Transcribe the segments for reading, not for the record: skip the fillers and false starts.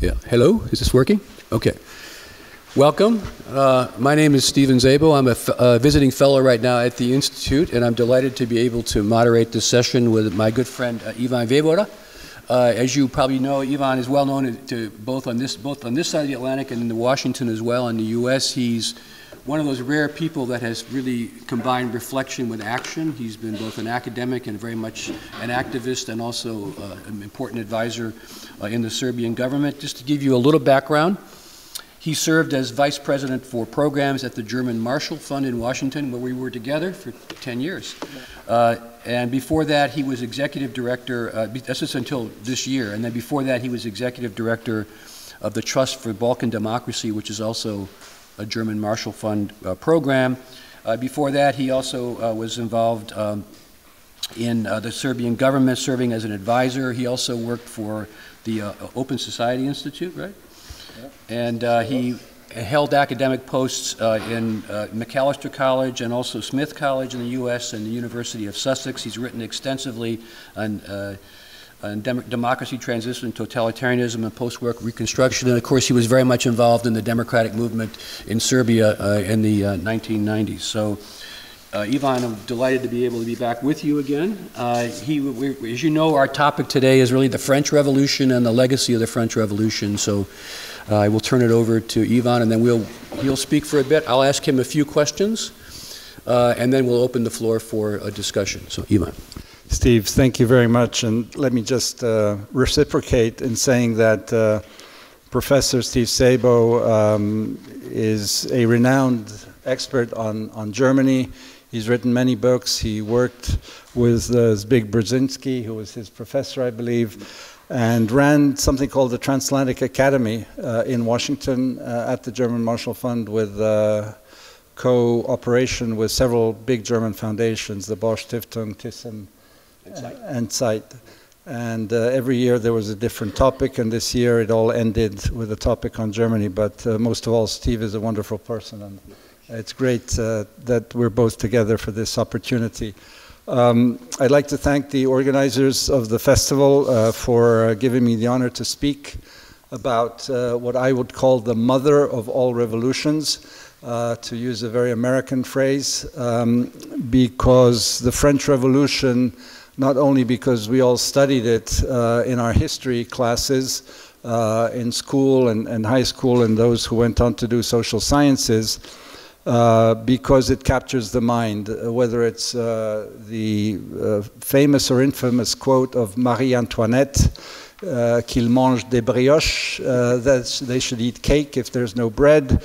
Yeah. Hello, is this working? Okay. Welcome. My name is Szabo. I'm a visiting fellow right now at the Institute, and I'm delighted to be able to moderate this session with my good friend Ivan Vejvoda. As you probably know, Ivan is well known to both on this side of the Atlantic and in Washington as well. In the U.S., he's one of those rare people that has really combined reflection with action. He's been both an academic and very much an activist, and also an important advisor in the Serbian government. Just to give you a little background, he served as vice president for programs at the German Marshall Fund in Washington, where we were together for 10 years. And before that, he was executive director, this is until this year, and then before that, he was executive director of the Trust for Balkan Democracy, which is also a German Marshall Fund program. Before that, he also was involved in the Serbian government, serving as an advisor. He also worked for the Open Society Institute, right? Yeah. And he held academic posts in Macalester College and also Smith College in the U.S. and the University of Sussex. He's written extensively on democracy transition, totalitarianism, and post-war reconstruction. And of course, he was very much involved in the democratic movement in Serbia in the 1990s. So, Ivan, I'm delighted to be able to be back with you again. As you know, our topic today is really the French Revolution and the legacy of the French Revolution. So, I will turn it over to Ivan, and then he'll speak for a bit. I'll ask him a few questions, and then we'll open the floor for a discussion. So, Ivan. Steve, thank you very much, and let me just reciprocate in saying that Professor Steve Szabo is a renowned expert on Germany. He's written many books. He worked with Zbig Brzezinski, who was his professor, I believe, and ran something called the Transatlantic Academy in Washington at the German Marshall Fund with cooperation with several big German foundations, the Bosch Stiftung, Thyssen, and Zeit. And every year there was a different topic, and this year it all ended with a topic on Germany. But most of all, Steve is a wonderful person, and it's great that we're both together for this opportunity. I'd like to thank the organizers of the festival for giving me the honor to speak about what I would call the mother of all revolutions, to use a very American phrase, because the French Revolution, not only because we all studied it in our history classes in school and high school, and those who went on to do social sciences, because it captures the mind, whether it's the famous or infamous quote of Marie Antoinette, qu'ils mangent des brioches, that they should eat cake if there's no bread,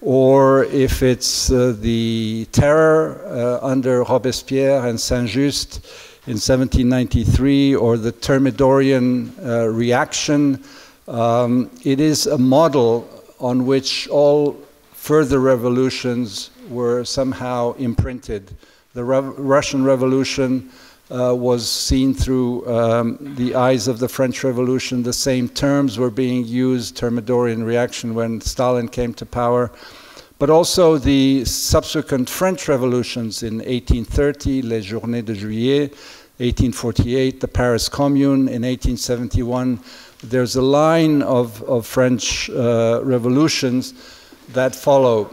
or if it's the terror under Robespierre and Saint-Just in 1793, or the Thermidorian reaction. It is a model on which all further revolutions were somehow imprinted. The Russian Revolution was seen through the eyes of the French Revolution. The same terms were being used, Thermidorian reaction, when Stalin came to power. But also the subsequent French revolutions in 1830, Les Journées de Juillet, 1848, the Paris Commune in 1871. There's a line of French revolutions that follow.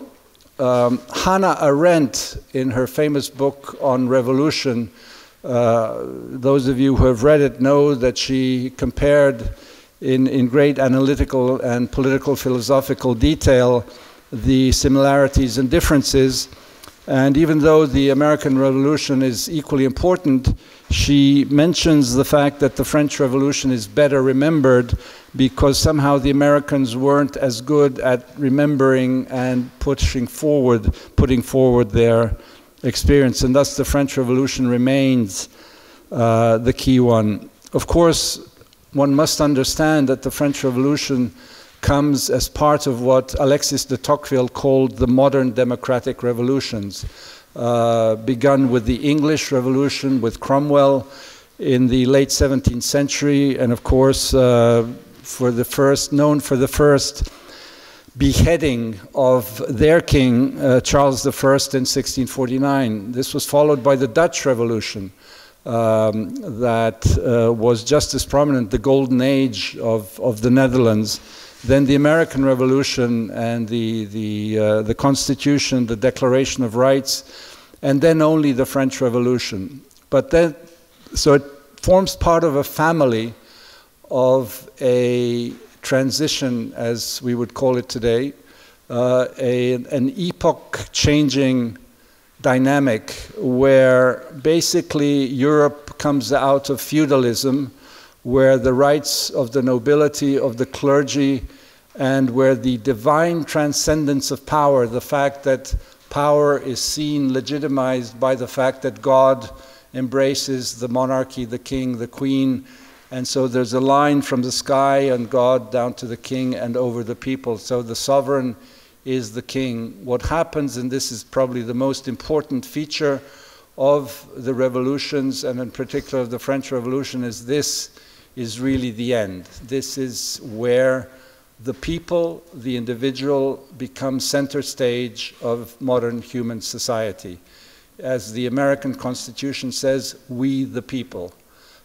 Hannah Arendt, in her famous book on revolution, those of you who have read it know that she compared in great analytical and political philosophical detail the similarities and differences. And even though the American Revolution is equally important, she mentions the fact that the French Revolution is better remembered because somehow the Americans weren't as good at remembering and putting forward their experience, and thus the French Revolution remains the key one. Of course, one must understand that the French Revolution comes as part of what Alexis de Tocqueville called the modern democratic revolutions, begun with the English Revolution, with Cromwell in the late 17th century, and of course, known for the first beheading of their king, Charles I, in 1649. This was followed by the Dutch Revolution, that was just as prominent, the golden age of the Netherlands, then the American Revolution and the Constitution, the Declaration of Rights, and then only the French Revolution. But then, so it forms part of a family of a transition, as we would call it today, an epoch-changing dynamic where basically Europe comes out of feudalism, where the rights of the nobility, of the clergy, and where the divine transcendence of power, the fact that power is seen, legitimized by the fact that God embraces the monarchy, the king, the queen, and so there's a line from the sky and God down to the king and over the people. So the sovereign is the king. What happens, and this is probably the most important feature of the revolutions, and in particular of the French Revolution, is this is really the end. This is where the people, the individual, become center stage of modern human society. As the American Constitution says, we the people.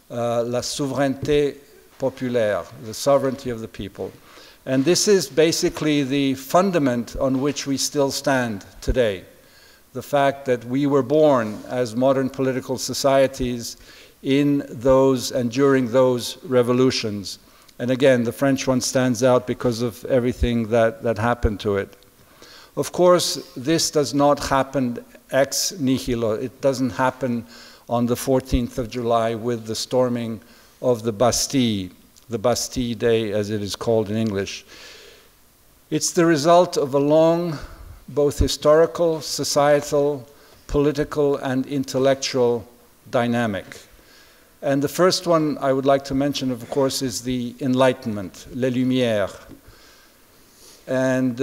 La souveraineté populaire, the sovereignty of the people. And this is basically the fundament on which we still stand today. The fact that we were born as modern political societies in those and during those revolutions. And again, the French one stands out because of everything that happened to it. Of course, this does not happen ex nihilo. It doesn't happen on the 14th of July with the storming of the Bastille Day, as it is called in English. It's the result of a long, both historical, societal, political, and intellectual dynamic. And the first one I would like to mention, of course, is the Enlightenment, les Lumières. And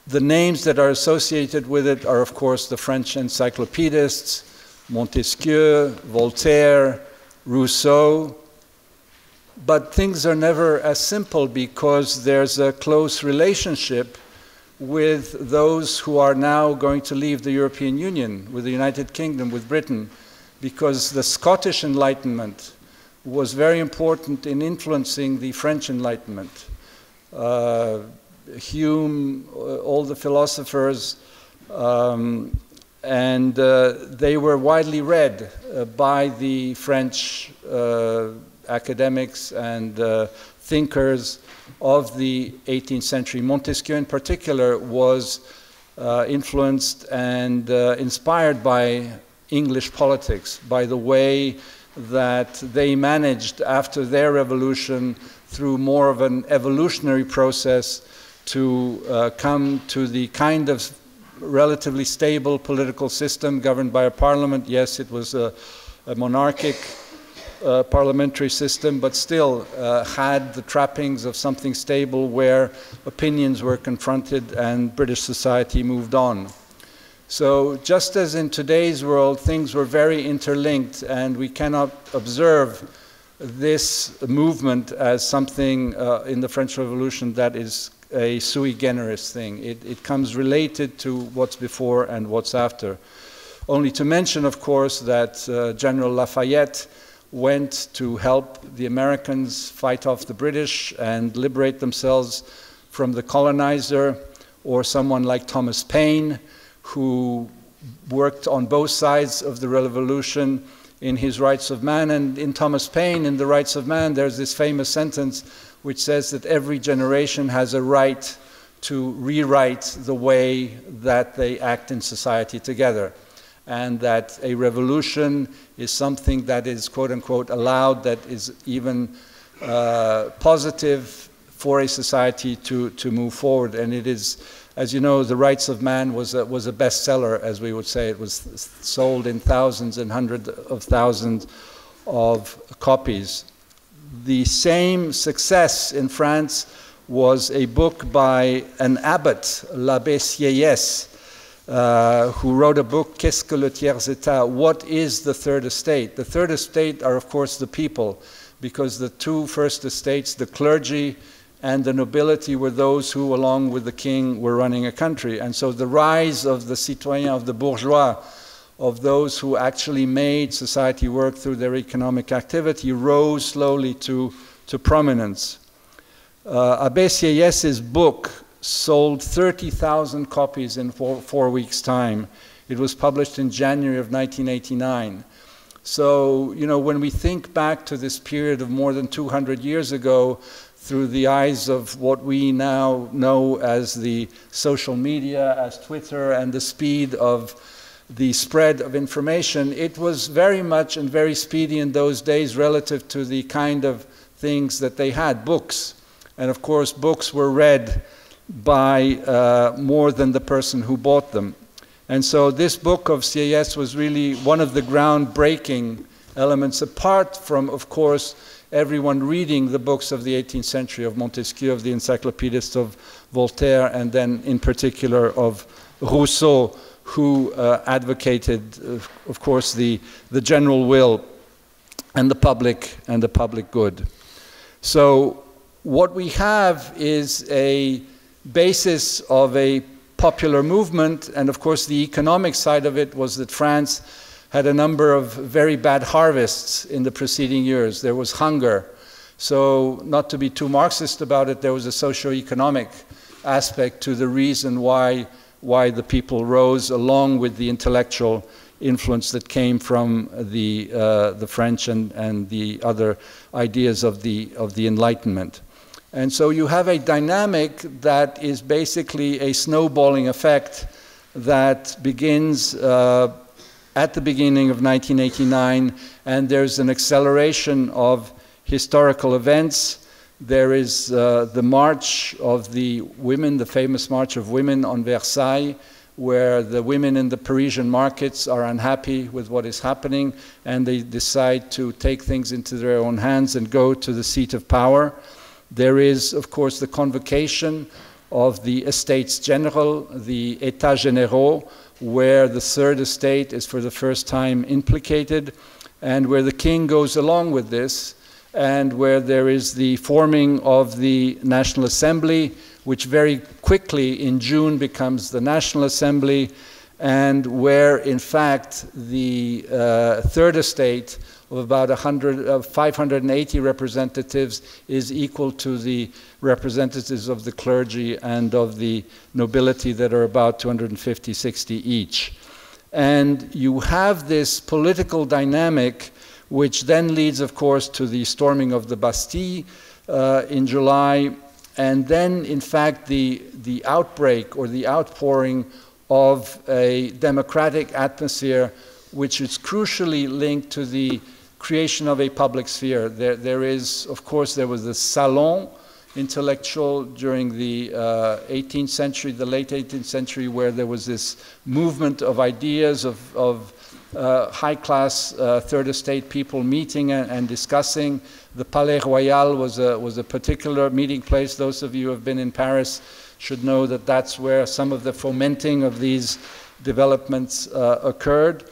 the names that are associated with it are, of course, the French encyclopedists, Montesquieu, Voltaire, Rousseau. But things are never as simple because there's a close relationship with those who are now going to leave the European Union, with the United Kingdom, with Britain, because the Scottish Enlightenment was very important in influencing the French Enlightenment. Hume, all the philosophers, and they were widely read by the French academics and thinkers of the 18th century. Montesquieu in particular was influenced and inspired by English politics, by the way that they managed after their revolution through more of an evolutionary process to come to the kind of relatively stable political system governed by a parliament. Yes, it was a monarchic parliamentary system, but still had the trappings of something stable where opinions were confronted and British society moved on. So just as in today's world, things were very interlinked, and we cannot observe this movement as something in the French Revolution that is a sui generis thing. It comes related to what's before and what's after. Only to mention, of course, that General Lafayette went to help the Americans fight off the British and liberate themselves from the colonizer, or someone like Thomas Paine, who worked on both sides of the revolution in his Rights of Man. And in Thomas Paine, in the Rights of Man, there's this famous sentence which says that every generation has a right to rewrite the way that they act in society together, and that a revolution is something that is, quote unquote, allowed, that is even positive for a society to move forward. And it is, as you know, the Rights of Man was a bestseller, as we would say. It was sold in thousands and hundreds of thousands of copies. The same success in France was a book by an abbot, l'Abbé Sieyès, who wrote a book, Qu'est-ce que le tiers état? What is the third estate? The third estate are, of course, the people, because the two first estates, the clergy and the nobility, were those who, along with the king, were running a country. And so the rise of the citoyen, of the bourgeois, of those who actually made society work through their economic activity, rose slowly to to prominence. Abbé Sieyès' book sold 30,000 copies in four weeks' time. It was published in January of 1989. So, you know, when we think back to this period of more than 200 years ago, through the eyes of what we now know as the social media, as Twitter, and the speed of the spread of information, it was very much and very speedy in those days relative to the kind of things that they had, books. And of course, books were read by more than the person who bought them. And so this book of Sieyès was really one of the groundbreaking elements, apart from, of course, everyone reading the books of the 18th century, of Montesquieu, of the encyclopedists of Voltaire, and then in particular of Rousseau, who advocated, of course, the general will and the public good. So what we have is a basis of a popular movement, and of course the economic side of it was that France had a number of very bad harvests in the preceding years. There was hunger. So not to be too Marxist about it, there was a socio-economic aspect to the reason why the people rose, along with the intellectual influence that came from the French and the other ideas of the Enlightenment. And so you have a dynamic that is basically a snowballing effect that begins at the beginning of 1989, and there's an acceleration of historical events. There is the march of the women, the famous March of Women on Versailles, where the women in the Parisian markets are unhappy with what is happening, and they decide to take things into their own hands and go to the seat of power. There is, of course, the convocation of the Estates General, the États Généraux, where the Third Estate is for the first time implicated, and where the king goes along with this, and where there is the forming of the National Assembly, which very quickly in June becomes the National Assembly, and where in fact the Third Estate of about 580 representatives is equal to the representatives of the clergy and of the nobility that are about 250, 60 each. And you have this political dynamic, which then leads, of course, to the storming of the Bastille in July, and then, in fact, the outbreak or the outpouring of a democratic atmosphere, which is crucially linked to the creation of a public sphere. There is, of course, there was the salon intellectual during the 18th century, the late 18th century, where there was this movement of ideas of high-class Third Estate people meeting and discussing. The Palais Royal was a particular meeting place. Those of you who have been in Paris should know that that's where some of the fomenting of these developments occurred.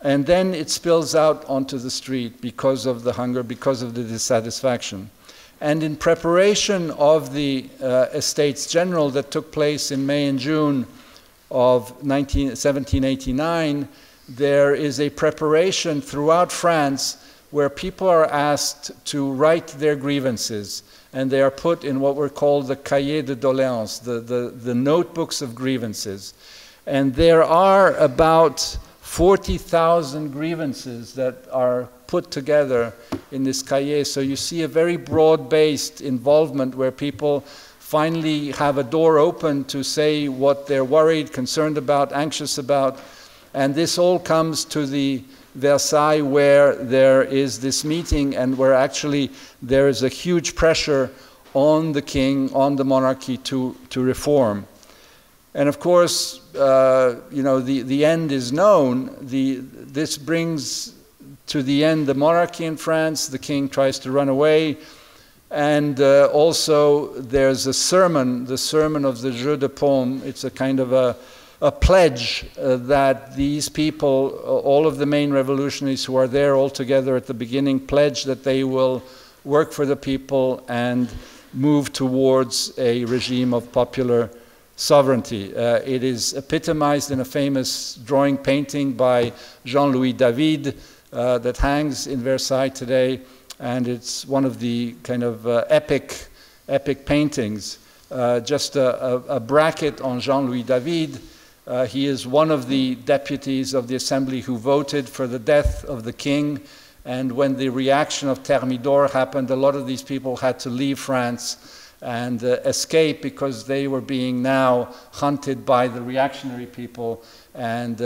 And then it spills out onto the street because of the hunger, because of the dissatisfaction. And in preparation of the Estates General that took place in May and June of 1789, there is a preparation throughout France where people are asked to write their grievances, and they are put in what were called the cahiers de doléances, the notebooks of grievances. And there are about 40,000 grievances that are put together in this cahier. So you see a very broad-based involvement where people finally have a door open to say what they're worried, concerned about, anxious about. And this all comes to the Versailles, where there is this meeting and where actually there is a huge pressure on the king, on the monarchy to reform. And of course, you know, the end is known. This brings to the end the monarchy in France. The king tries to run away. And also there's a sermon, the sermon of the Jeu de Paume. It's a kind of a pledge that these people, all of the main revolutionaries who are there all together at the beginning, pledge that they will work for the people and move towards a regime of popular sovereignty. It is epitomized in a famous drawing painting by Jean-Louis David that hangs in Versailles today. and it's one of the kind of epic paintings. Just a bracket on Jean-Louis David. He is one of the deputies of the assembly who voted for the death of the king, and when the reaction of Thermidor happened, a lot of these people had to leave France and escape because they were being now hunted by the reactionary people. And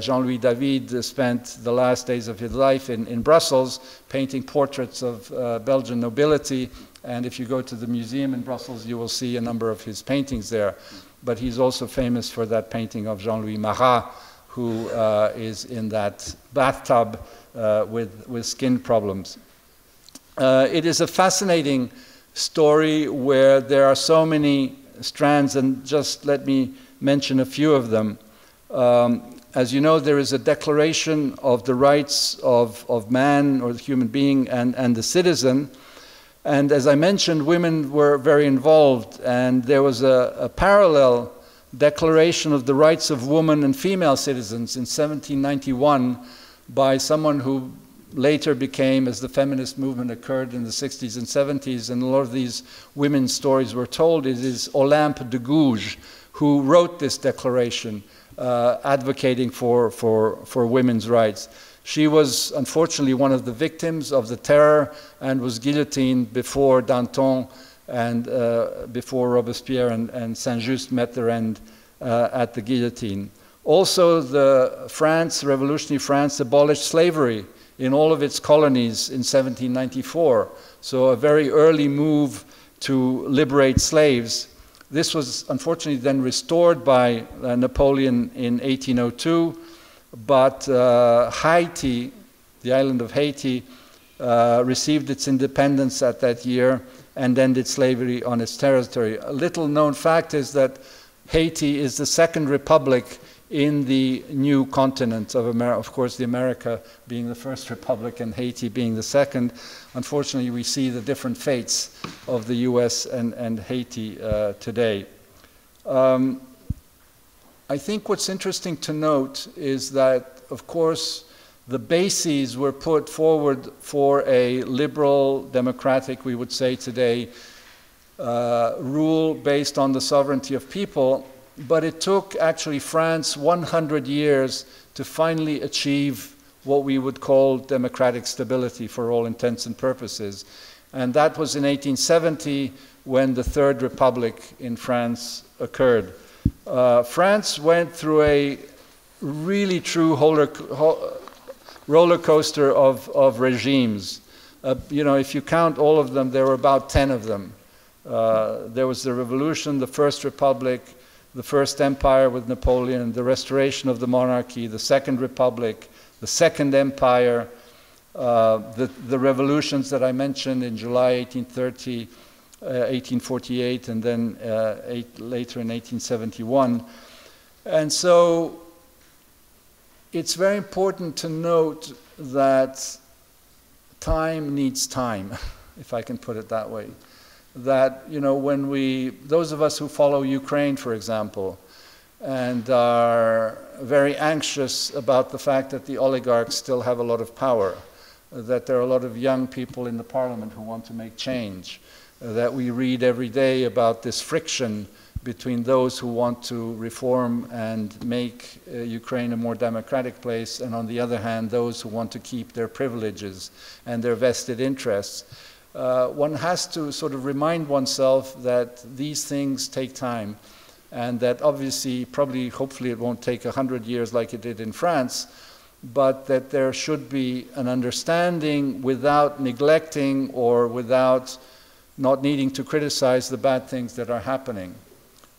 Jean-Louis David spent the last days of his life in Brussels painting portraits of Belgian nobility. And if you go to the museum in Brussels, you will see a number of his paintings there. But he's also famous for that painting of Jean-Louis Marat, who is in that bathtub with skin problems. It is a fascinating story where there are so many strands, and just let me mention a few of them. As you know, there is a declaration of the rights of man or the human being and the citizen. And as I mentioned, women were very involved, and there was a parallel declaration of the rights of women and female citizens in 1791 by someone who later became, as the feminist movement occurred in the 60s and 70s, and a lot of these women's stories were told. It is Olympe de Gouges who wrote this declaration advocating for women's rights. She was unfortunately one of the victims of the terror and was guillotined before Danton and before Robespierre and Saint-Just met their end at the guillotine. Also, revolutionary France abolished slavery in all of its colonies in 1794. So a very early move to liberate slaves. This was unfortunately then restored by Napoleon in 1802. But Haiti, the island of Haiti, received its independence at that year and ended slavery on its territory. A little known fact is that Haiti is the second republic in the new continent of America, of course the America being the first republic and Haiti being the second. Unfortunately, we see the different fates of the US and Haiti today. I think what's interesting to note is that, of course, the bases were put forward for a liberal, democratic, we would say today, rule based on the sovereignty of people, but it took actually France 100 years to finally achieve what we would call democratic stability for all intents and purposes. And that was in 1870 when the Third Republic in France occurred. France went through a really true roller coaster of regimes. You know, if you count all of them, there were about 10 of them. There was the Revolution, the First Republic, the First Empire with Napoleon, the restoration of the monarchy, the Second Republic, the Second Empire, the revolutions that I mentioned in July 1830, 1848, and then later in 1871. And so it's very important to note that time needs time, if I can put it that way. That, you know, when those of us who follow Ukraine, for example, and are very anxious about the fact that the oligarchs still have a lot of power, that there are a lot of young people in the parliament who want to make change, that we read every day about this friction between those who want to reform and make Ukraine a more democratic place, and on the other hand, those who want to keep their privileges and their vested interests. One has to sort of remind oneself that these things take time, and that obviously, probably, hopefully it won't take 100 years like it did in France, but that there should be an understanding without neglecting or without not needing to criticize the bad things that are happening.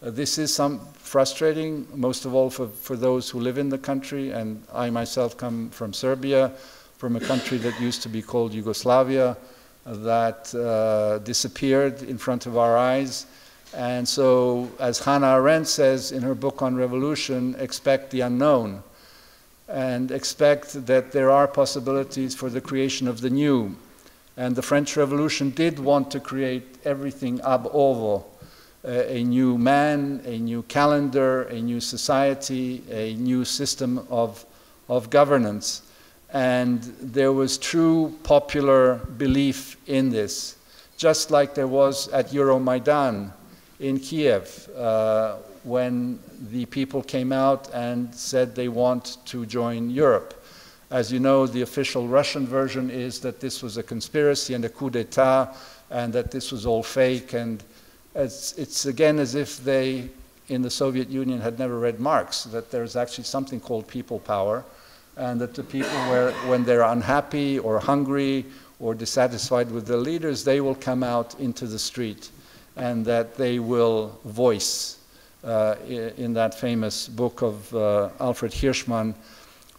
This is frustrating, most of all for those who live in the country, and I myself come from Serbia, from a country that used to be called Yugoslavia, that disappeared in front of our eyes. And so, as Hannah Arendt says in her book on revolution, expect the unknown, and expect that there are possibilities for the creation of the new. And the French Revolution did want to create everything ab ovo, a new man, a new calendar, a new society, a new system of governance. And there was true popular belief in this, just like there was at Euromaidan in Kiev, when the people came out and said they want to join Europe. As you know, the official Russian version is that this was a conspiracy and a coup d'etat, and that this was all fake. And it's again as if they, in the Soviet Union, had never read Marx, that there's actually something called people power, and that the people, when they're unhappy or hungry or dissatisfied with their leaders, they will come out into the street, and that they will voice, in that famous book of Alfred Hirschman,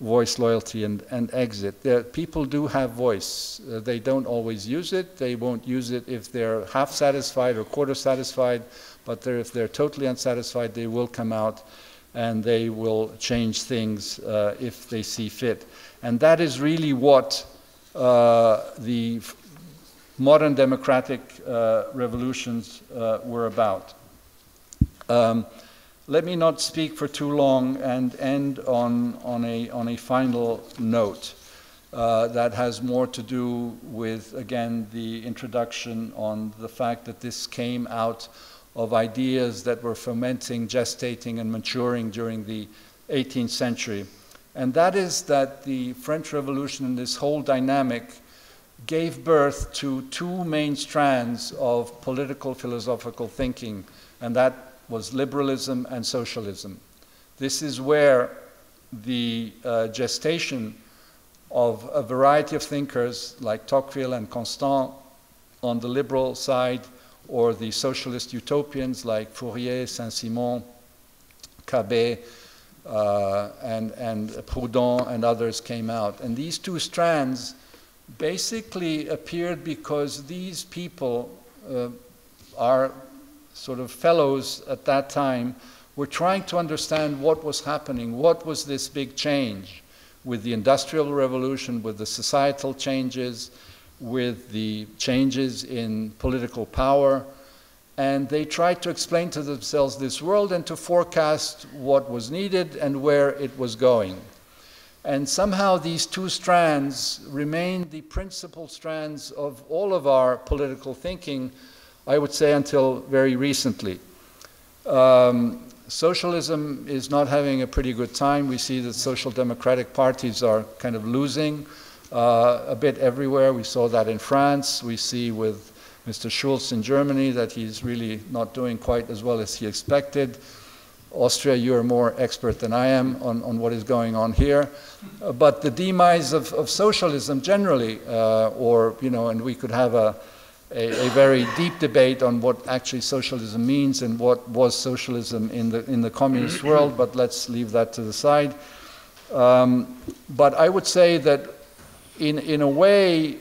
Voice, Loyalty, and Exit. People do have voice. They don't always use it. They won't use it if they're half satisfied or quarter satisfied, but if they're totally unsatisfied, they will come out and they will change things if they see fit. And that is really what the modern democratic revolutions were about. Let me not speak for too long and end on a final note that has more to do with, again, the introduction on the fact that this came out of ideas that were fermenting, gestating, and maturing during the 18th century. And that is that the French Revolution and this whole dynamic gave birth to two main strands of political philosophical thinking, and that was liberalism and socialism. This is where the gestation of a variety of thinkers like Tocqueville and Constant on the liberal side, or the socialist utopians like Fourier, Saint-Simon, Cabet, and Proudhon and others came out. And these two strands basically appeared because these people are sort of fellows at that time were trying to understand what was happening, what was this big change with the Industrial Revolution, with the societal changes, with the changes in political power. And they tried to explain to themselves this world and to forecast what was needed and where it was going. And somehow these two strands remained the principal strands of all of our political thinking, I would say, until very recently. Socialism is not having a pretty good time. We see that social democratic parties are kind of losing a bit everywhere. We saw that in France. We see with Mr. Schulz in Germany that he's really not doing quite as well as he expected. Austria, you are more expert than I am on what is going on here. But the demise of socialism generally, and we could have a very deep debate on what actually socialism means and what was socialism in the communist world, but let's leave that to the side. But I would say that in a way,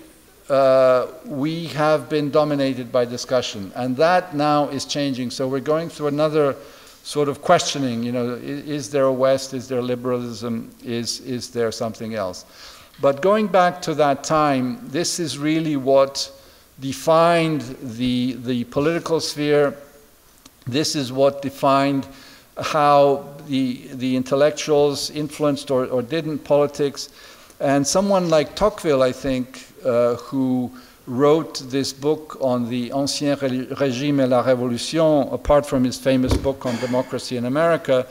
we have been dominated by discussion, and that now is changing. So we're going through another sort of questioning, is there a West, is there liberalism, is there something else? But going back to that time, this is really what defined the political sphere. This is what defined how the intellectuals influenced or didn't politics. And someone like Tocqueville, I think, who wrote this book on the Ancien Régime et la Révolution, apart from his famous book on democracy in America,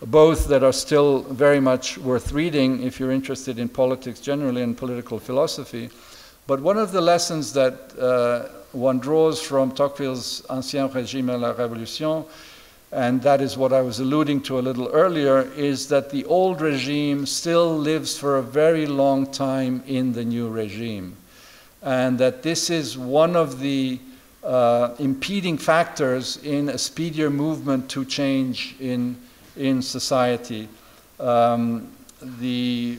both that are still very much worth reading if you're interested in politics generally and political philosophy. But one of the lessons that one draws from Tocqueville's Ancien Régime et la Révolution, and that is what I was alluding to a little earlier, is that the old regime still lives for a very long time in the new regime. And that this is one of the impeding factors in a speedier movement to change in society. The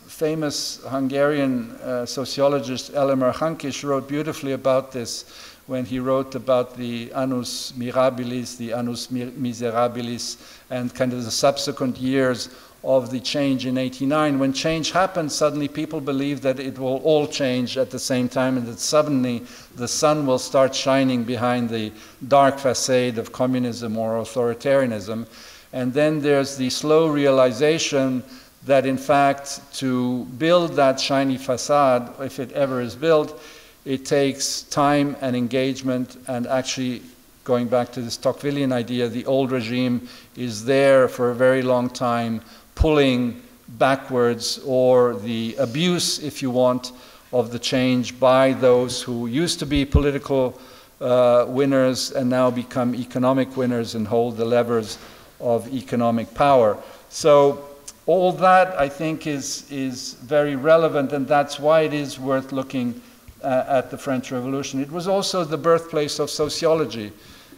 famous Hungarian sociologist Elemer Hankish wrote beautifully about this when he wrote about the annus mirabilis, the annus miserabilis, and kind of the subsequent years of the change in '89. When change happened, suddenly people believe that it will all change at the same time and that suddenly the sun will start shining behind the dark facade of communism or authoritarianism. And then there's the slow realization that in fact to build that shiny facade, if it ever is built, it takes time and engagement, and actually going back to this Tocquevillian idea, the old regime is there for a very long time, pulling backwards, or the abuse, if you want, of the change by those who used to be political winners and now become economic winners and hold the levers of economic power. So all that, I think, is very relevant, and that's why it is worth looking at the French Revolution. It was also the birthplace of sociology.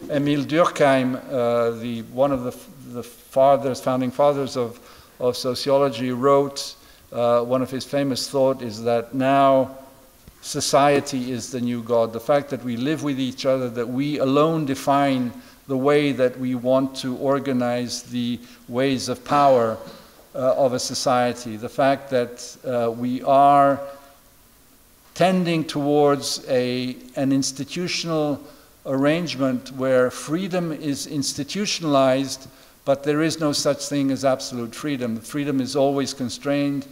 Émile Durkheim, one of the founding fathers of sociology, wrote, one of his famous thoughts is that now society is the new God. The fact that we live with each other, that we alone define the way that we want to organize the ways of power of a society. The fact that we are tending towards an institutional arrangement where freedom is institutionalized, but there is no such thing as absolute freedom. Freedom is always constrained.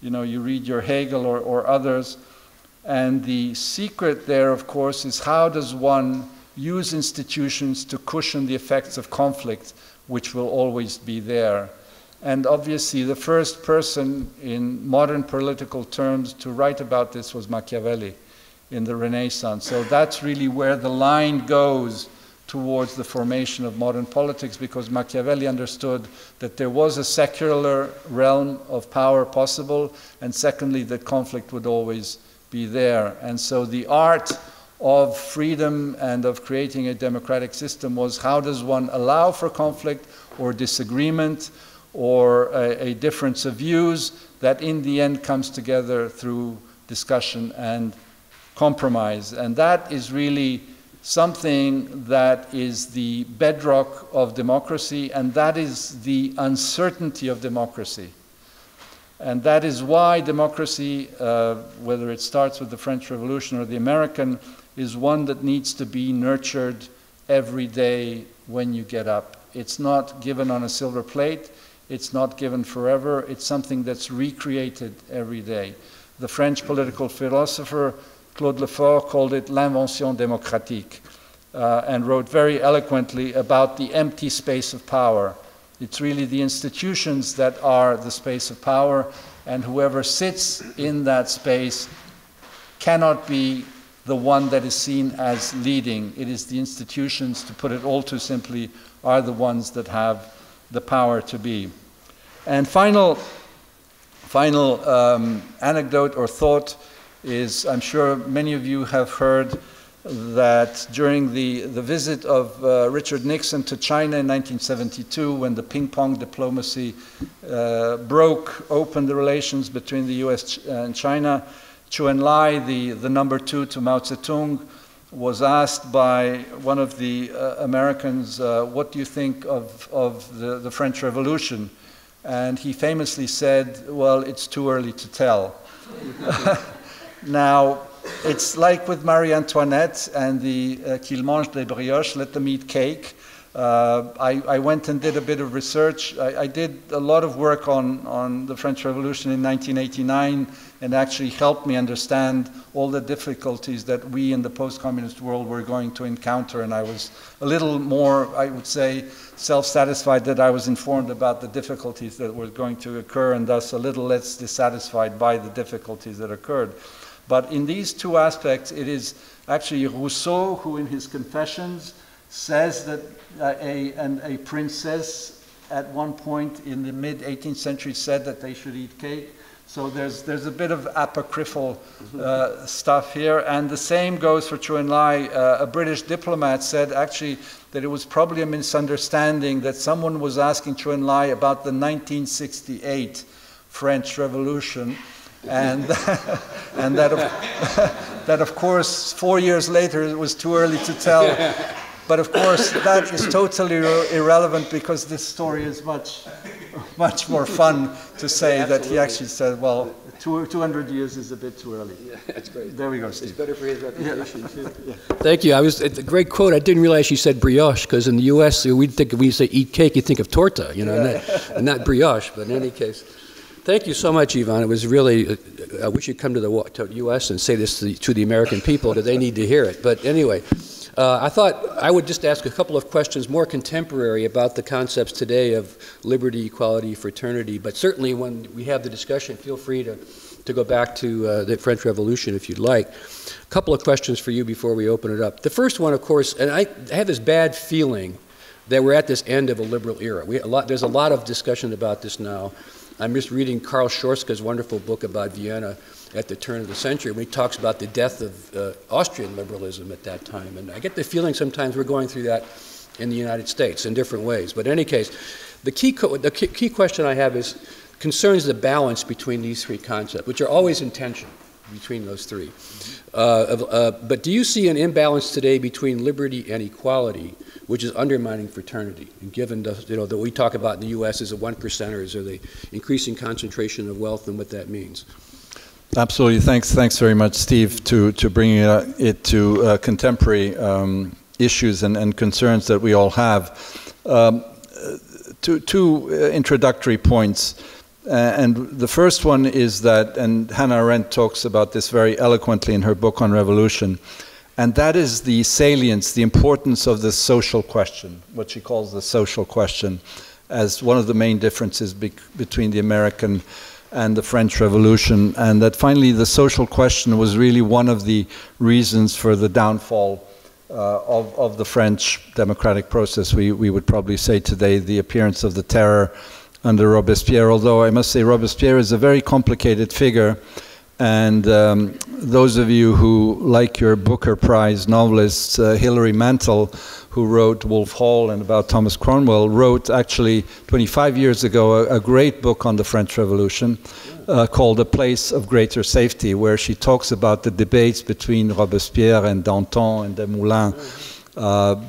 You know, you read your Hegel or others, and the secret there, of course, is how does one use institutions to cushion the effects of conflict, which will always be there. And obviously, the first person in modern political terms to write about this was Machiavelli in the Renaissance. So that's really where the line goes towards the formation of modern politics, because Machiavelli understood that there was a secular realm of power possible, and secondly, that conflict would always be there. And so the art of freedom and of creating a democratic system was, how does one allow for conflict or disagreement or a difference of views that in the end comes together through discussion and compromise. And that is really something that is the bedrock of democracy, and that is the uncertainty of democracy. And that is why democracy, whether it starts with the French Revolution or the American, is one that needs to be nurtured every day when you get up. It's not given on a silver plate. It's not given forever. It's something that's recreated every day. The French political philosopher Claude Lefort called it l'invention démocratique, and wrote very eloquently about the empty space of power. It's really the institutions that are the space of power, and whoever sits in that space cannot be the one that is seen as leading. It is the institutions, to put it all too simply, are the ones that have the power to be. And final anecdote or thought is, I'm sure many of you have heard that during the visit of Richard Nixon to China in 1972, when the ping-pong diplomacy broke open the relations between the US and China, Zhou Enlai, the number 2 to Mao Zedong, was asked by one of the Americans, what do you think of the French Revolution? And he famously said, well, it's too early to tell. Now, it's like with Marie Antoinette and the qu'ils mangent des brioches, let them eat cake. I went and did a bit of research. I did a lot of work on the French Revolution in 1989, and actually helped me understand all the difficulties that we in the post-communist world were going to encounter. And I was a little more, I would say, self-satisfied that I was informed about the difficulties that were going to occur, and thus a little less dissatisfied by the difficulties that occurred. But in these two aspects, it is actually Rousseau who, in his Confessions, says that a princess at one point in the mid-18th century said that they should eat cake. So there's a bit of apocryphal stuff here. And the same goes for Zhou Enlai. A British diplomat said actually that it was probably a misunderstanding that someone was asking Zhou Enlai about the 1968 French Revolution. And, and that of course, 4 years later, it was too early to tell. But of course, that is totally irrelevant, because this story is much more fun to say. Yeah, that he actually said, well, 200 years is a bit too early. Yeah, that's great. There we go, Steve. It's better for his reputation, too. Yeah. Thank you. It's a great quote. I didn't realize you said brioche, because in the U.S., when you say eat cake, you think of torta, you know, and not brioche, but in any case. Thank you so much, Ivan. It was really, I wish you'd come to the U.S. and say this to the American people, because they need to hear it. But anyway, I thought I would just ask a couple of questions more contemporary about the concepts today of liberty, equality, fraternity. But certainly when we have the discussion, feel free to go back to the French Revolution if you'd like. A couple of questions for you before we open it up. The first one, of course, and I have this bad feeling that we're at this end of a liberal era. There's a lot of discussion about this now. I'm just reading Karl Schorska's wonderful book about Vienna at the turn of the century, when he talks about the death of Austrian liberalism at that time. And I get the feeling sometimes we're going through that in the United States in different ways. But in any case, the key question I have concerns the balance between these three concepts, which are always in tension between those three. But do you see an imbalance today between liberty and equality, which is undermining fraternity? And given that we talk about in the U.S. as the 1%ers, or the increasing concentration of wealth and what that means. Absolutely. Thanks very much, Steve, to bringing it to contemporary issues and concerns that we all have. Two introductory points. And the first one is that, and Hannah Arendt talks about this very eloquently in her book on revolution, and that is the salience, the importance of the social question, what she calls the social question, as one of the main differences between the American and the French Revolution, and that finally the social question was really one of the reasons for the downfall of the French democratic process. We would probably say today the appearance of the terror under Robespierre, although I must say Robespierre is a very complicated figure, and those of you who like your Booker Prize novelists, Hilary Mantel, who wrote Wolf Hall and about Thomas Cromwell, wrote actually 25 years ago a great book on the French Revolution called A Place of Greater Safety, where she talks about the debates between Robespierre and Danton and Desmoulins.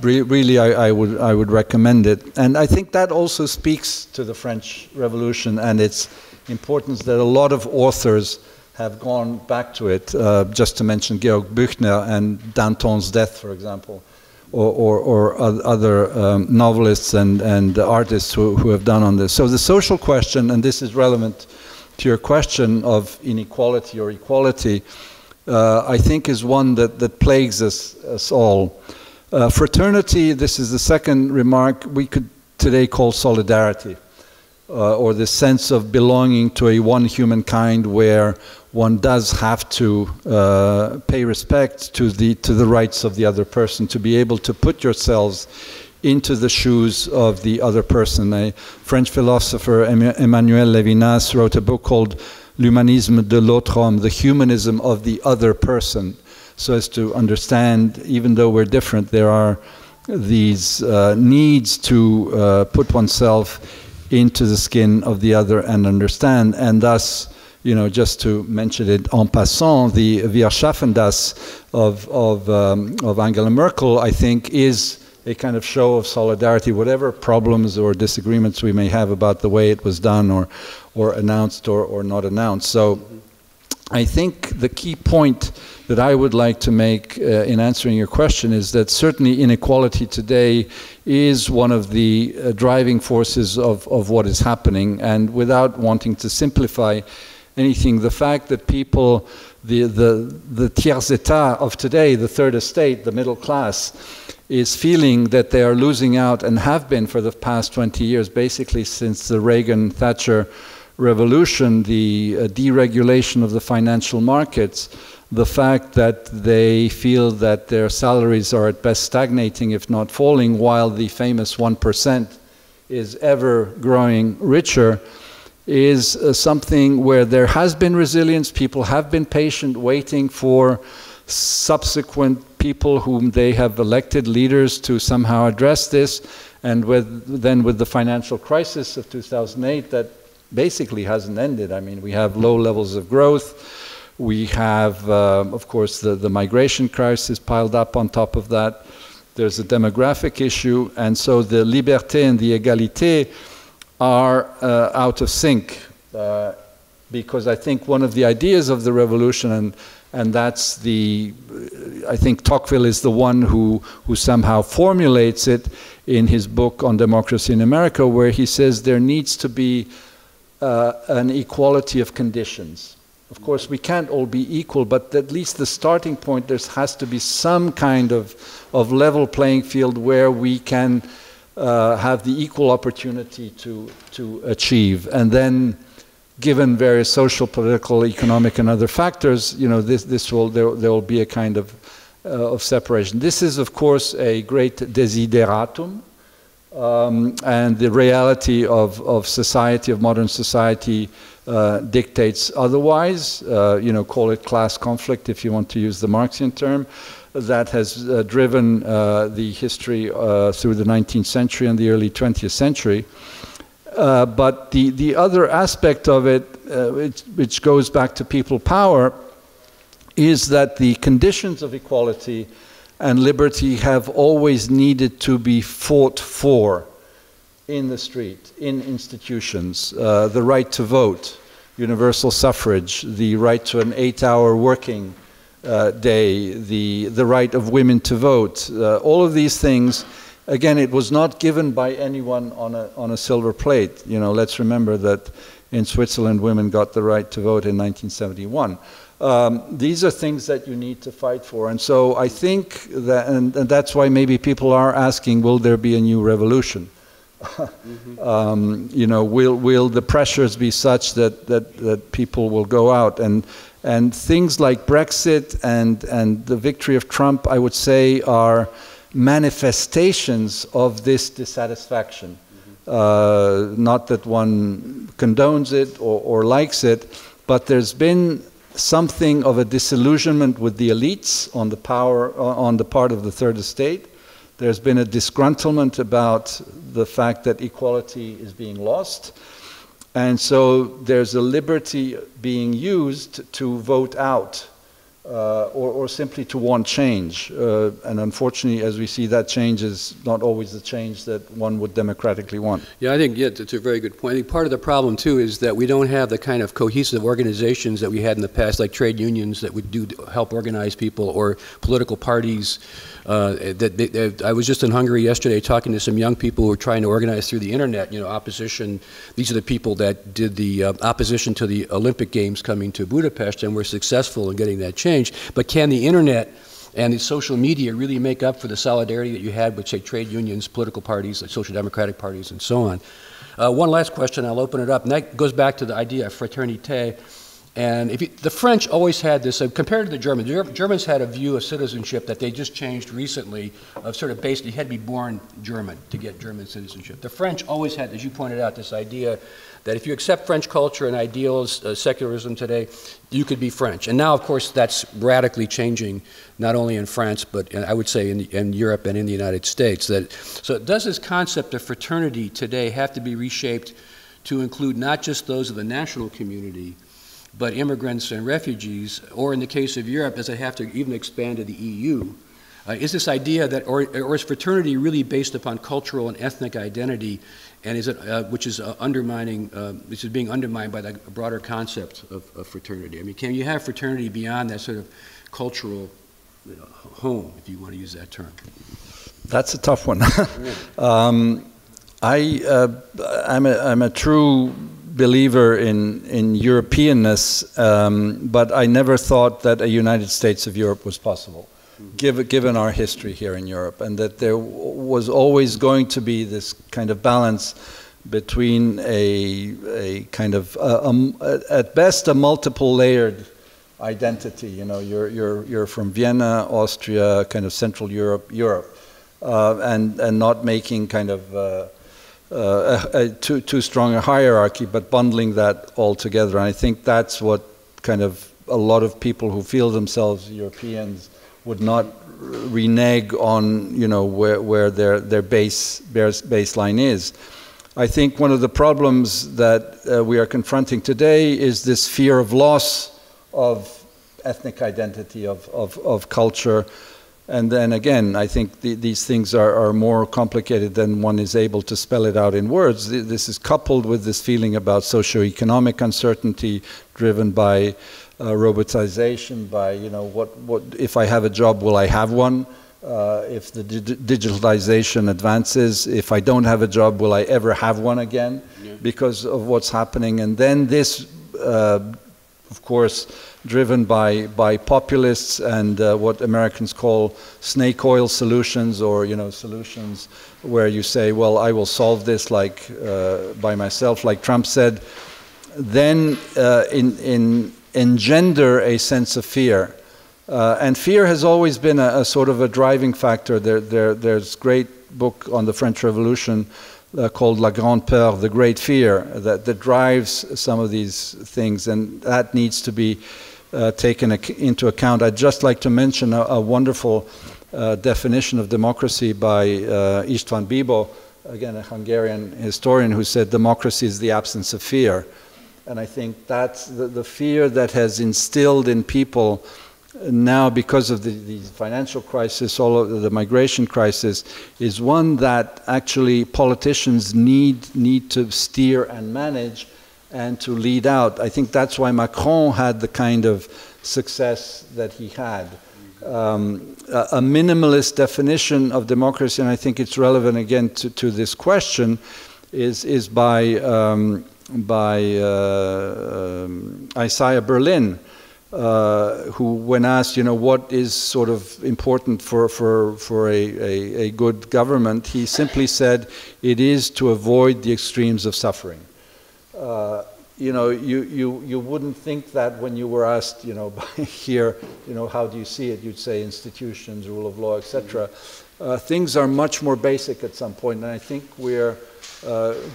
Really, I would recommend it. And I think that also speaks to the French Revolution and its importance, that a lot of authors have gone back to it, just to mention Georg Büchner and Danton's death, for example, or other novelists and artists who have done on this. So the social question, and this is relevant to your question of inequality or equality, I think is one that plagues us all. Fraternity, this is the second remark, we could today call solidarity, or the sense of belonging to a one humankind where one does have to pay respect to the rights of the other person, to be able to put yourselves into the shoes of the other person. A French philosopher, Emmanuel Levinas, wrote a book called L'humanisme de l'autre homme, the humanism of the other person, so as to understand, even though we're different, there are these needs to put oneself into the skin of the other and understand, and thus, just to mention it en passant, the Wir schaffen das of Angela Merkel, I think, is a kind of show of solidarity, whatever problems or disagreements we may have about the way it was done or announced or not announced. So I think the key point that I would like to make in answering your question is that certainly inequality today is one of the driving forces of what is happening, and without wanting to simplify anything, the fact that people, the tiers état of today, the third estate, the middle class, is feeling that they are losing out, and have been for the past 20 years, basically since the Reagan-Thatcher revolution, the deregulation of the financial markets, the fact that they feel that their salaries are at best stagnating, if not falling, while the famous 1% is ever growing richer, is something where there has been resilience. People have been patient, waiting for subsequent people whom they have elected leaders to somehow address this. And then with the financial crisis of 2008, that basically hasn't ended. I mean, we have low levels of growth. We have, of course, the migration crisis piled up on top of that. There's a demographic issue. And so the liberté and the égalité are out of sync, because I think one of the ideas of the revolution, and that's I think Tocqueville is the one who somehow formulates it in his book on democracy in America, where he says there needs to be an equality of conditions. Of course, we can't all be equal, but at least the starting point, there has to be some kind of level playing field where we can have the equal opportunity to achieve. And then, given various social, political, economic, and other factors, you know, there will be a kind of separation. This is, of course, a great desideratum, and the reality of society, of modern society, dictates otherwise. You know, call it class conflict if you want to use the Marxian term. That has driven the history through the 19th century and the early 20th century. But the other aspect of it, which goes back to people power, is that the conditions of equality and liberty have always needed to be fought for in the street, in institutions. The right to vote, universal suffrage, the right to an 8-hour working day, the right of women to vote, all of these things. Again, it was not given by anyone on a silver plate. You know, let's remember that in Switzerland, women got the right to vote in 1971. These are things that you need to fight for. And so I think that, and that's why maybe people are asking, will there be a new revolution? You know, will the pressures be such that people will go out? And things like Brexit and the victory of Trump, I would say, are manifestations of this dissatisfaction. Not that one condones it or likes it, but there's been something of a disillusionment with the elites on the power, on the part of the third estate. There's been a disgruntlement about the fact that equality is being lost. And so there's a liberty being used to vote out or simply to want change. And unfortunately, as we see, that change is not always the change that one would democratically want. Yeah, I think it's a very good point. I think part of the problem, too, is that we don't have the kind of cohesive organizations that we had in the past, like trade unions that would help organize people, or political parties. I was just in Hungary yesterday talking to some young people who were trying to organize through the internet, you know, opposition. These are the people that did the opposition to the Olympic Games coming to Budapest and were successful in getting that change. But can the internet and the social media really make up for the solidarity that you had with, say, trade unions, political parties, like social democratic parties, and so on? One last question, I'll open it up, and that goes back to the idea of fraternité. And the French always had this, compared to the Germans had a view of citizenship that they just changed recently, of sort of based, you had to be born German to get German citizenship. The French always had, as you pointed out, this idea that if you accept French culture and ideals, secularism today, you could be French. And now, of course, that's radically changing, not only in France, but I would say in Europe and in the United States. So does this concept of fraternity today have to be reshaped to include not just those of the national community, but immigrants and refugees, or in the case of Europe, does it have to even expand to the EU? Is this idea that, or is fraternity really based upon cultural and ethnic identity, and is it, which is being undermined by the broader concept of fraternity? I mean, can you have fraternity beyond that sort of cultural home, if you want to use that term? That's a tough one. I'm a true believer in Europeanness, but I never thought that a United States of Europe was possible, given our history here in Europe, and that there was always going to be this kind of balance between a kind of, at best, a multiple layered identity. You know, you're from Vienna, Austria, kind of Central Europe, and not making kind of too strong a hierarchy, but bundling that all together. And I think that's what kind of a lot of people who feel themselves Europeans would not renege on, you know, where their baseline is. I think one of the problems that we are confronting today is this fear of loss of ethnic identity, of culture. And then again, I think these things are more complicated than one is able to spell it out in words. This is coupled with this feeling about socioeconomic uncertainty driven by robotization, by, you know, what if I have a job, will I have one? if the digitalization advances, if I don't have a job, will I ever have one again because of what's happening? And then this, of course, driven by populists and what Americans call snake oil solutions, or solutions where you say, well, I will solve this like by myself, like Trump said, then engender a sense of fear. And fear has always been a sort of a driving factor. There's a great book on the French Revolution called La Grande Peur, the Great Fear, that drives some of these things, and that needs to be taken into account. I'd just like to mention a wonderful definition of democracy by István Bibó, again a Hungarian historian, who said democracy is the absence of fear. And I think that's the fear that has instilled in people now, because of the financial crisis, all of the migration crisis, is one that actually politicians need to steer and manage and to lead out. I think that's why Macron had the kind of success that he had. A minimalist definition of democracy, and I think it's relevant again to this question, is by Isaiah Berlin, who, when asked, what is sort of important for a good government, he simply said, it is to avoid the extremes of suffering. You wouldn't think that when you were asked, here, how do you see it? You'd say institutions, rule of law, etc. Things are much more basic at some point, and I think we're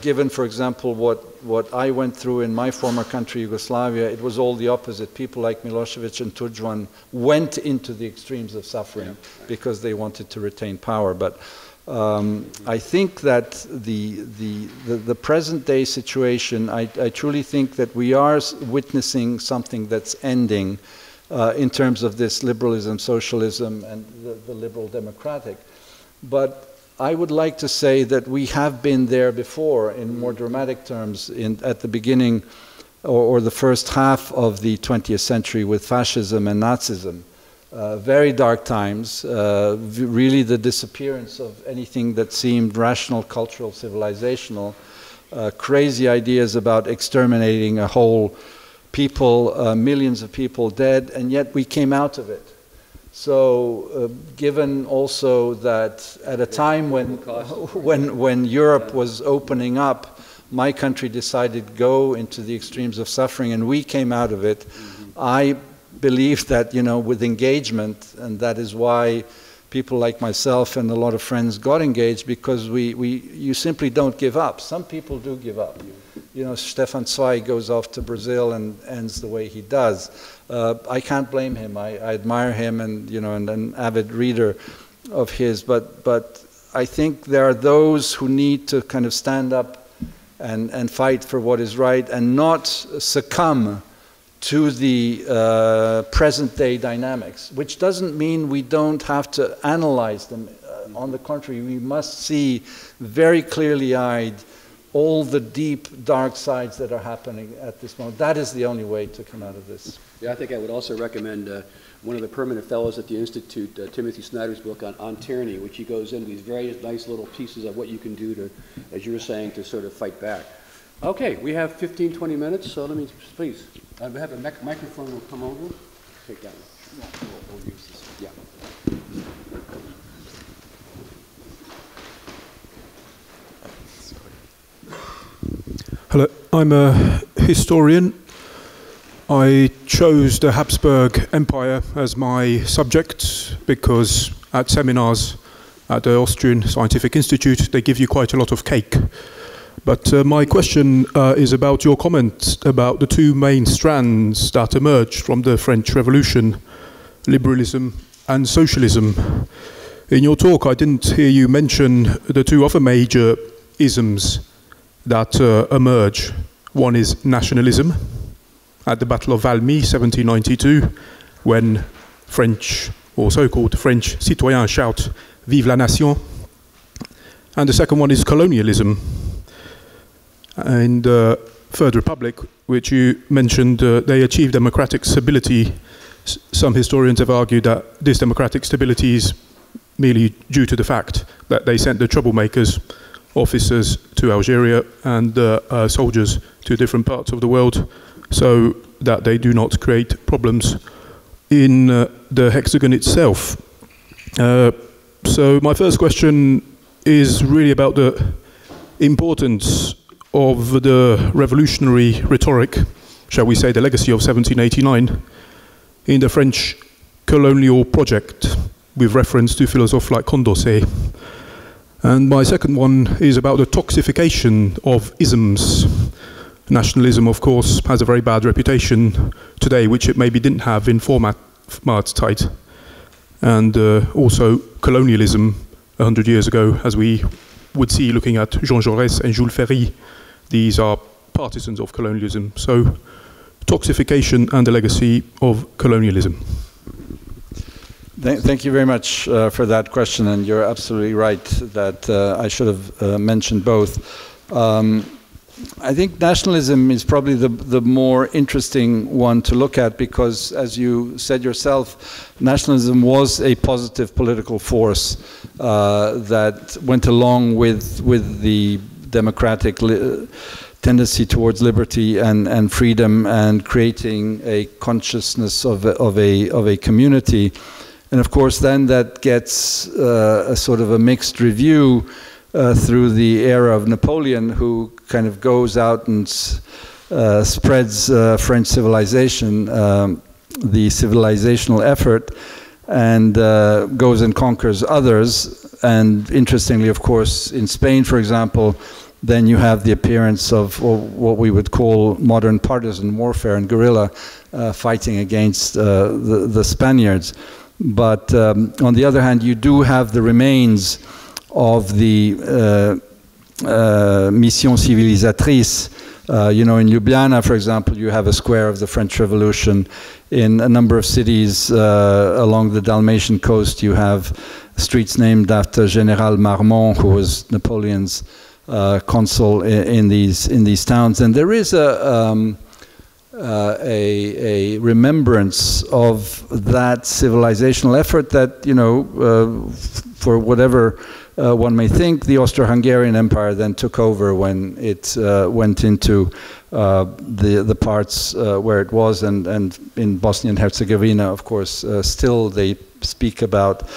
given, for example, what I went through in my former country, Yugoslavia, it was all the opposite. People like Milosevic and Tudjman went into the extremes of suffering because they wanted to retain power. But I think that the present day situation, I truly think that we are witnessing something that's ending in terms of this liberalism, socialism, and the liberal democratic. But I would like to say that we have been there before in more dramatic terms at the beginning or the first half of the 20th century with fascism and Nazism. Very dark times, really the disappearance of anything that seemed rational, cultural, civilizational, crazy ideas about exterminating a whole people, millions of people dead, and yet we came out of it. So, given also that at a time when Europe was opening up, my country decided to go into the extremes of suffering, and we came out of it. I believe that, with engagement, and that is why people like myself and a lot of friends got engaged, because you simply don't give up. Some people do give up. Stefan Zweig goes off to Brazil and ends the way he does. I can't blame him. I admire him, and and an avid reader of his. But I think there are those who need to kind of stand up and fight for what is right, and not succumb to the present day dynamics, which doesn't mean we don't have to analyze them. On the contrary, we must see very clearly-eyed all the deep, dark sides that are happening at this moment. That is the only way to come out of this. Yeah, I think I would also recommend one of the permanent fellows at the Institute, Timothy Snyder's book on tyranny, which he goes into these very nice little pieces of what you can do to, as you were saying, to sort of fight back. Okay, we have 15, 20 minutes, so let me, please. I have a microphone will come over. Take that one. Yeah, we'll use this. Yeah. Hello, I'm a historian. I chose the Habsburg Empire as my subject because at seminars at the Austrian Scientific Institute they give you quite a lot of cake. But my question is about your comment about the two main strands that emerged from the French Revolution, liberalism and socialism. In your talk I didn't hear you mention the two other major isms that emerge. One is nationalism at the Battle of Valmy, 1792, when French, or so-called French citoyens shout, "Vive la nation!" And the second one is colonialism. In the Third Republic, which you mentioned, they achieved democratic stability. Some historians have argued that this democratic stability is merely due to the fact that they sent the troublemakers, officers to Algeria and soldiers to different parts of the world, so that they do not create problems in the hexagon itself. So my first question is really about the importance of the revolutionary rhetoric, shall we say the legacy of 1789, in the French colonial project, with reference to philosophers like Condorcet. And my second one is about the toxification of isms. Nationalism, of course, has a very bad reputation today, which it maybe didn't have in former tijd. And also colonialism 100 years ago, as we would see looking at Jean Jaurès and Jules Ferry. These are partisans of colonialism. So toxification and the legacy of colonialism. Thank you very much for that question, and you're absolutely right that I should have mentioned both. I think nationalism is probably the more interesting one to look at because, as you said yourself, nationalism was a positive political force that went along with the democratic tendency towards liberty and freedom and creating a consciousness of a community. And of course, then that gets a sort of a mixed review through the era of Napoleon, who kind of goes out and spreads French civilization, the civilizational effort, and goes and conquers others. And interestingly, of course, in Spain, for example, then you have the appearance of what we would call modern partisan warfare and guerrilla fighting against the Spaniards. But on the other hand, you do have the remains of the mission civilisatrice. You know, in Ljubljana, for example, you have a square of the French Revolution. In a number of cities along the Dalmatian coast, you have streets named after General Marmont, who was Napoleon's consul in these towns. And there is a remembrance of that civilizational effort that, you know, for whatever one may think, the Austro-Hungarian Empire then took over when it went into the parts where it was, and in Bosnia and Herzegovina, of course, still they speak about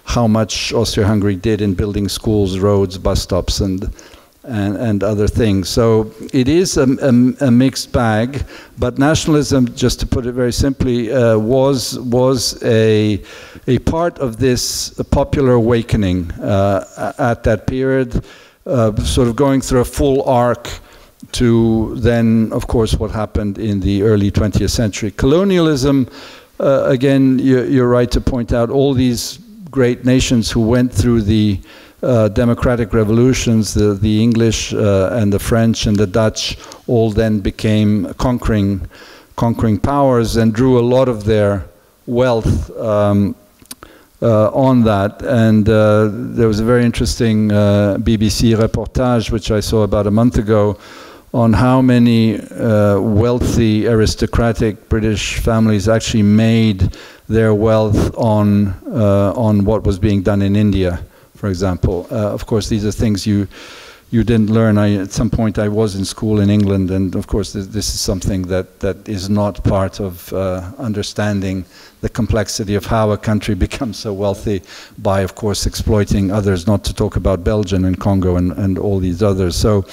how much Austria-Hungary did in building schools, roads, bus stops, and other things. So it is a mixed bag, but nationalism, just to put it very simply, was a part of this popular awakening at that period, sort of going through a full arc to then, of course, what happened in the early 20th century. Colonialism, again, you're right to point out all these great nations who went through the democratic revolutions, the English and the French and the Dutch, all then became conquering powers and drew a lot of their wealth on that. And there was a very interesting BBC reportage which I saw about a month ago on how many wealthy aristocratic British families actually made their wealth on what was being done in India, for example. Of course, these are things you didn't learn. At some point I was in school in England, and of course this is something that is not part of understanding the complexity of how a country becomes so wealthy by, of course, exploiting others, not to talk about Belgium and Congo and all these others. So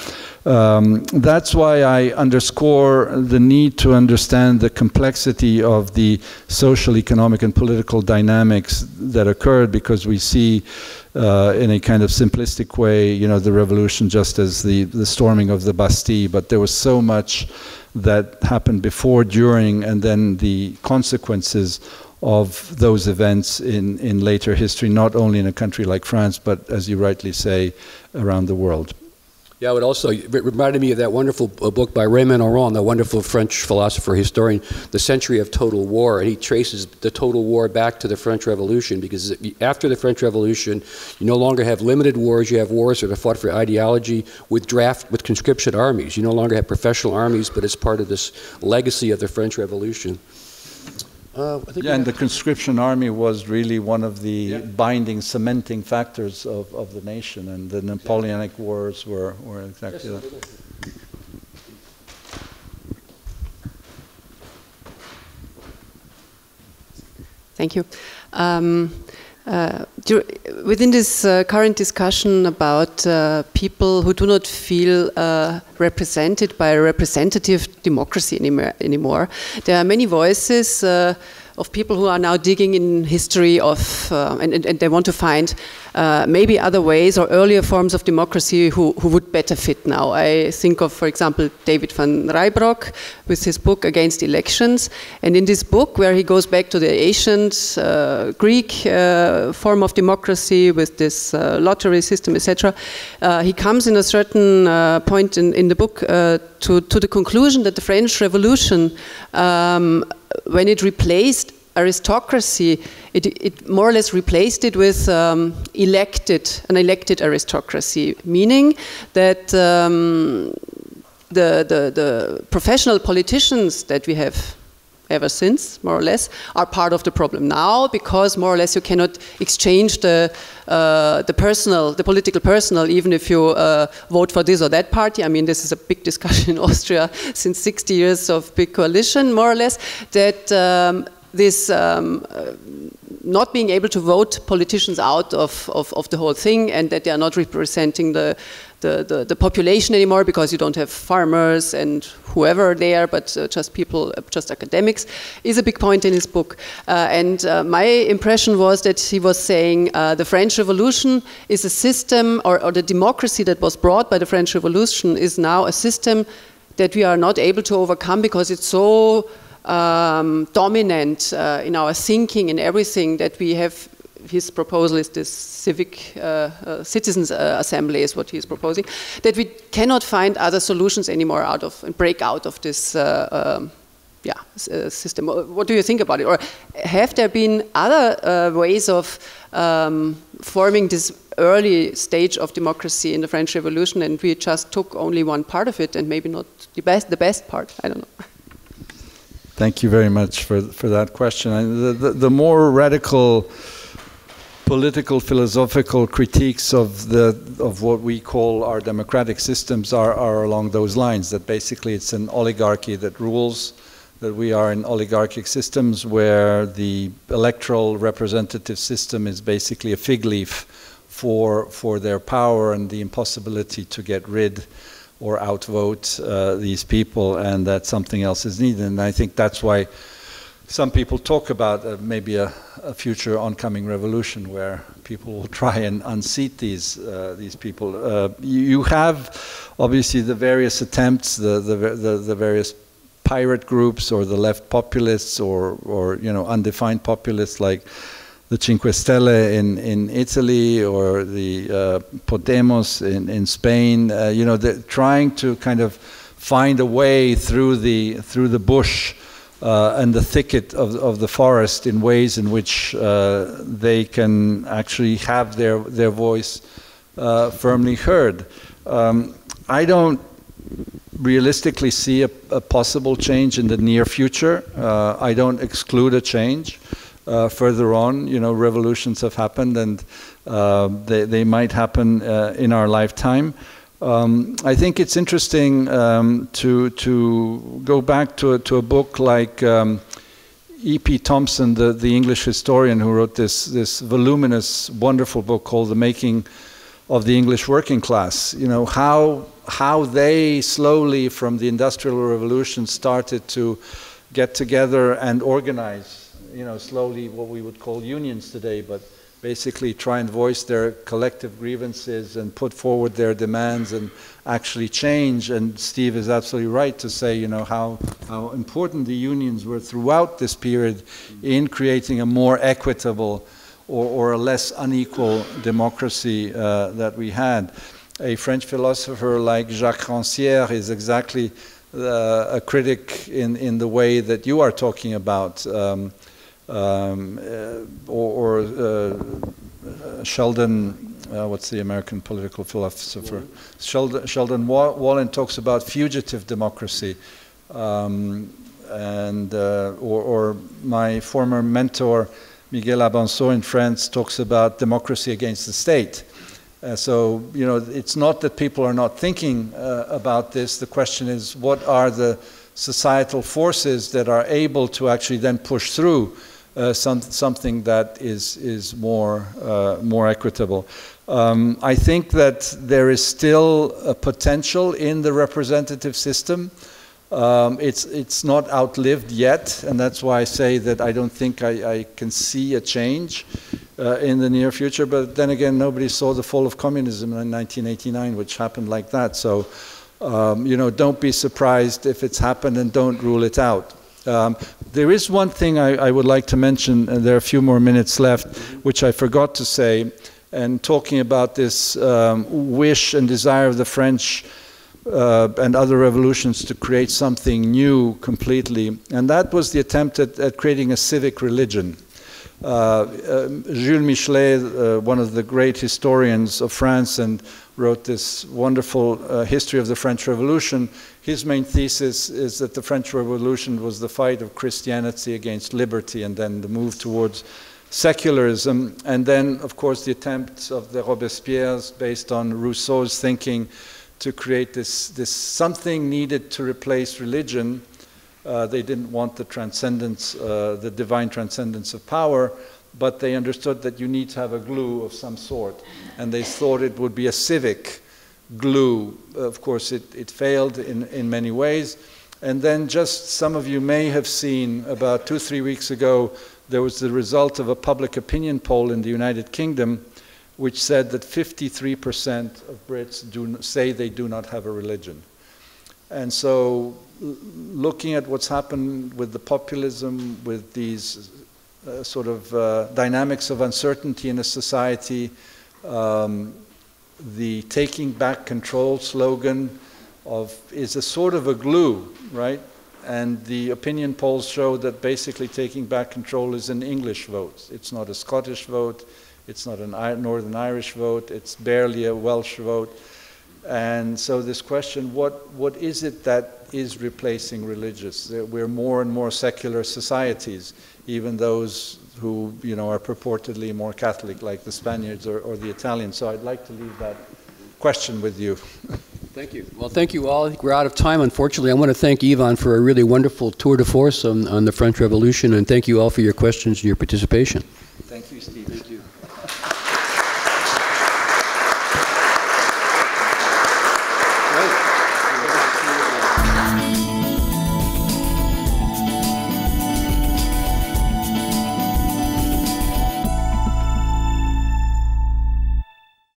that's why I underscore the need to understand the complexity of the social, economic, and political dynamics that occurred, because we see in a kind of simplistic way, you know, the revolution just as the storming of the Bastille, but there was so much that happened before, during, and then the consequences of those events in later history, not only in a country like France, but, as you rightly say, around the world. Yeah, it also reminded me of that wonderful book by Raymond Aron, the wonderful French philosopher, historian, The Century of Total War, and he traces the total war back to the French Revolution, because after the French Revolution, you no longer have limited wars, you have wars that are fought for ideology with conscription armies. You no longer have professional armies, but it's part of this legacy of the French Revolution. Yeah, and the conscription army was really one of the binding, cementing factors of the nation, and the Napoleonic Wars were exactly that. Thank you. Within this current discussion about people who do not feel represented by a representative democracy anymore, there are many voices of people who are now digging in history of, and they want to find maybe other ways or earlier forms of democracy who would better fit now. I think of, for example, David van Rijbroek with his book Against Elections. And in this book, where he goes back to the ancient Greek form of democracy with this lottery system, etc., he comes in a certain point in the book to the conclusion that the French Revolution, when it replaced aristocracy, it more or less replaced it with an elected aristocracy, meaning that the professional politicians that we have ever since, more or less, are part of the problem now, because more or less you cannot exchange the political personal, even if you vote for this or that party. I mean, this is a big discussion in Austria since 60 years of big coalition, more or less, that this not being able to vote politicians out of the whole thing, and that they are not representing the population anymore, because you don't have farmers and whoever there, but just people, just academics, is a big point in his book. And my impression was that he was saying the French Revolution is a system, or the democracy that was brought by the French Revolution is now a system that we are not able to overcome, because it's so dominant in our thinking and everything, that we have, his proposal is this civic citizens assembly is what he is proposing, that we cannot find other solutions anymore and break out of this system. What do you think about it? Or have there been other ways of forming this early stage of democracy in the French Revolution, and we just took only one part of it, and maybe not the best part? I don't know. Thank you very much for that question. The more radical political, philosophical critiques of what we call our democratic systems are along those lines, that basically it's an oligarchy that rules, that we are in oligarchic systems where the electoral representative system is basically a fig leaf for their power and the impossibility to get rid or outvote these people, and that something else is needed. And I think that's why some people talk about maybe a future oncoming revolution where people will try and unseat these people. You have obviously the various attempts, the various pirate groups, or the left populists, or undefined populists like the Cinque Stelle in Italy, or the Podemos in Spain. They're trying to kind of find a way through the bush and the thicket of the forest in ways in which they can actually have their voice firmly heard. I don't realistically see a possible change in the near future. I don't exclude a change. Further on, revolutions have happened, and they might happen in our lifetime. I think it's interesting to go back to a book like E.P. Thompson, the English historian who wrote this voluminous, wonderful book called The Making of the English Working Class. How they slowly, from the Industrial Revolution, started to get together and organize. Slowly what we would call unions today, but basically try and voice their collective grievances and put forward their demands and actually change. And Steve is absolutely right to say, how important the unions were throughout this period in creating a more equitable or a less unequal democracy that we had. A French philosopher like Jacques Rancière is exactly a critic in the way that you are talking about. Sheldon, what's the American political philosopher? Sheldon Wallen talks about fugitive democracy. or my former mentor, Miguel Abanzo in France, talks about democracy against the state. So, you know, it's not that people are not thinking about this. The question is, what are the societal forces that are able to actually then push through something that is more equitable? I think that there is still a potential in the representative system. It's not outlived yet, and that's why I say that I don't think I can see a change in the near future. But then again, nobody saw the fall of communism in 1989, which happened like that. So, you know, don't be surprised if it's happened, and don't rule it out. There is one thing I would like to mention, and there are a few more minutes left, which I forgot to say, and talking about this wish and desire of the French and other revolutions to create something new completely. And that was the attempt at creating a civic religion. Jules Michelet, one of the great historians of France, and wrote this wonderful history of the French Revolution. His main thesis is that the French Revolution was the fight of Christianity against liberty, and then the move towards secularism. And then, of course, the attempts of the Robespierres, based on Rousseau's thinking, to create this something needed to replace religion. They didn't want the transcendence, the divine transcendence of power, but they understood that you need to have a glue of some sort. And they thought it would be a civic glue. Of course, it failed in many ways. And then just some of you may have seen about 2-3 weeks ago, there was the result of a public opinion poll in the United Kingdom, which said that 53% of Brits say they do not have a religion. And so, looking at what's happened with the populism, with these sort of dynamics of uncertainty in a society, the taking back control slogan is a sort of a glue, right? And the opinion polls show that basically taking back control is an English vote. It's not a Scottish vote. It's not a Northern Irish vote. It's barely a Welsh vote. And so this question, what is it that is replacing religious? We're more and more secular societies, even those who, you know, are purportedly more Catholic, like the Spaniards or the Italians. So I'd like to leave that question with you. Thank you. Well, thank you all. I think we're out of time, unfortunately. I want to thank Ivan for a really wonderful tour de force on the French Revolution, and thank you all for your questions and your participation. Thank you, Steve.